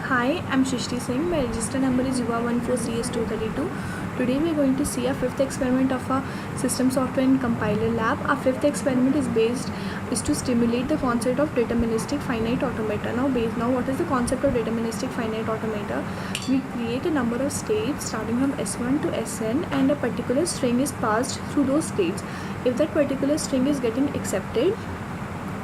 Hi, I'm Shrishti Singh. My register number is UA14CS232. Today we are going to see a fifth experiment of a system software and compiler lab. Our fifth experiment is to stimulate the concept of deterministic finite automata. Now what is the concept of deterministic finite automata? We create a number of states starting from S1 to Sn, and a particular string is passed through those states. If that particular string is getting accepted,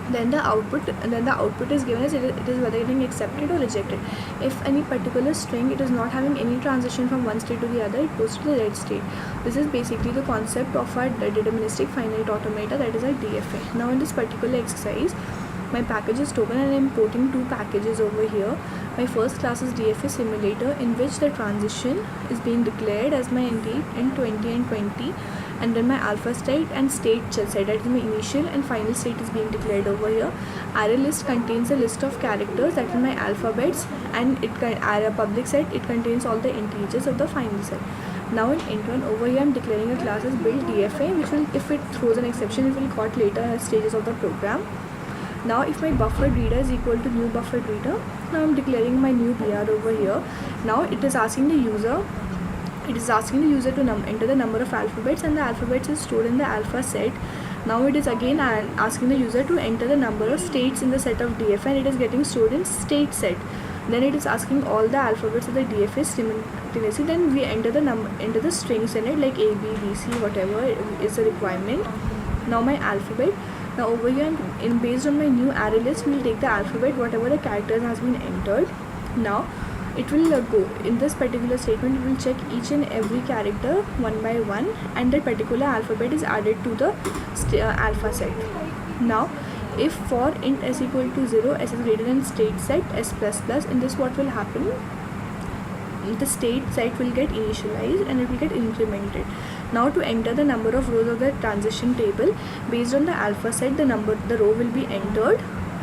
then the output is given as it is whether getting accepted or rejected. If any particular string it is not having any transition from one state to the other, it goes to the red state. This is basically the concept of our deterministic finite automata, that is our DFA. Now in this particular exercise, my package is token and I am importing two packages over here. My first class is DFA simulator, in which the transition is being declared as my N20 and 20, and then my alpha state and state set, that is my initial and final state, is being declared over here. Array list contains a list of characters, that is my alphabets, and array public set, it contains all the integers of the final set. Now in int1 over here, I am declaring a class as build DFA, which will, if it throws an exception, it will call later as stages of the program. Now if my buffered reader is equal to new buffered reader, now I am declaring my new BR over here. Now it is asking the user to enter the number of alphabets, and the alphabets is stored in the alpha set. Now it is again asking the user to enter the number of states in the set of DFA, and it is getting stored in state set. Then it is asking all the alphabets of the DFA simultaneously. Then we enter the strings in it, like A, B, B, C, whatever is the requirement. Now my alphabet. Now over here, based on my new array list, we will take the alphabet, whatever the characters has been entered. Now it will go in this particular statement, it will check each and every character one by one, and that particular alphabet is added to the alpha set. Now if for int s equal to 0, s is greater than state set s plus plus, in this what will happen, the state set will get initialized and it will get incremented. Now to enter the number of rows of the transition table, based on the alpha set, the row will be entered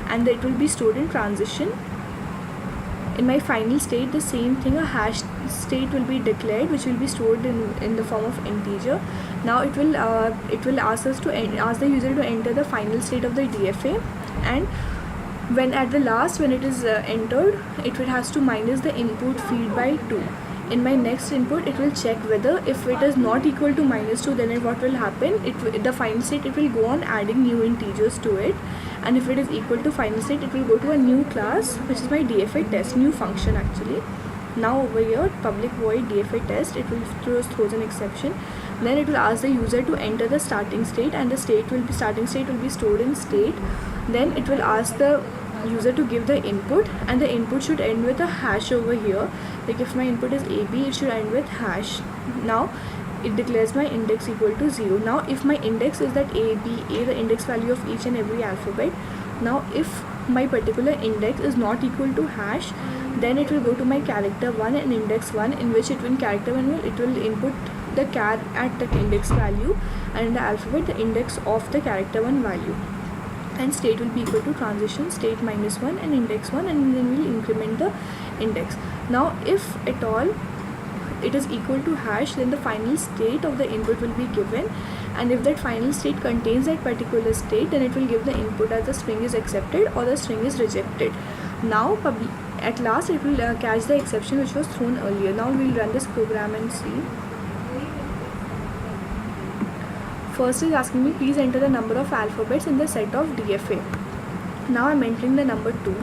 and it will be stored in transition. In my final state, the same thing, a hash state will be declared, which will be stored in the form of integer. Now it will ask the user to enter the final state of the DFA, and when it is entered, it has to minus the input feed by 2. In my next input, it will check whether if it is not equal to -2, then what will happen, the final state, it will go on adding new integers to it, and if it is equal to final state, it will go to a new class, which is my DFA test, new function actually. Now over here, public void DFA test, it will throws an exception. Then it will ask the user to enter the starting state, and the starting state will be stored in state. Then it will ask the user to give the input, and the input should end with a hash over here. Like if my input is AB, it should end with hash. Now it declares my index equal to 0. Now if my index is that A, B, A, the index value of each and every alphabet. Now if my particular index is not equal to hash, then it will go to my character 1 and index 1, in which character 1 will input the char at the index value, and in the alphabet the index of the character 1 value, and state will be equal to transition state -1 and index 1, and then we'll increment the index. Now if at all it is equal to hash, then the final state of the input will be given, and if that final state contains that particular state, then it will give the input as the string is accepted or the string is rejected. Now at last it will catch the exception which was thrown earlier. Now we'll run this program and see. First is asking me, please enter the number of alphabets in the set of DFA. Now I'm entering the number 2.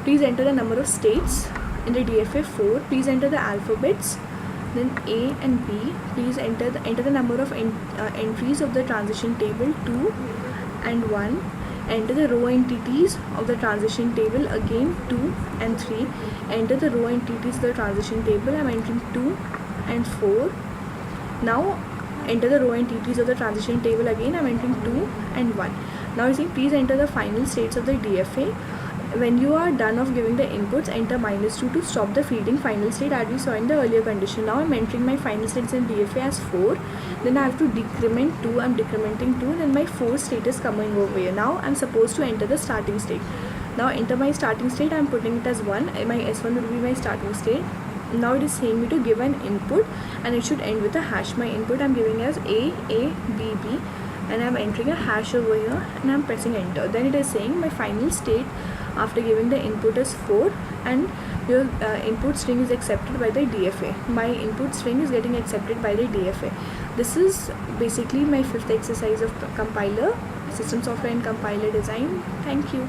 Please enter the number of states in the DFA 4. Please enter the alphabets. Then A and B. Please enter the number of entries of the transition table 2 and 1. Enter the row entities of the transition table, again 2 and 3. Enter the row entities of the transition table. I'm entering 2 and 4. Now enter the row entities of the transition table, again I'm entering 2 and 1. Now you see, please enter the final states of the DFA. When you are done of giving the inputs, enter -2 to stop the feeding final state, as we saw in the earlier condition. Now I'm entering my final states in DFA as 4. Then I have to decrement 2. I'm decrementing 2. Then my 4th state is coming over here. Now I'm supposed to enter the starting state. Now enter my starting state. I'm putting it as 1. My S1 will be my starting state. Now it is saying me to give an input, and it should end with a hash. My input I'm giving as A, B, B, and I'm entering a hash over here, and I'm pressing enter. Then it is saying my final state after giving the input is 4, and your input string is accepted by the DFA. My input string is getting accepted by the DFA. This is basically my fifth exercise of compiler, system software and compiler design. Thank you.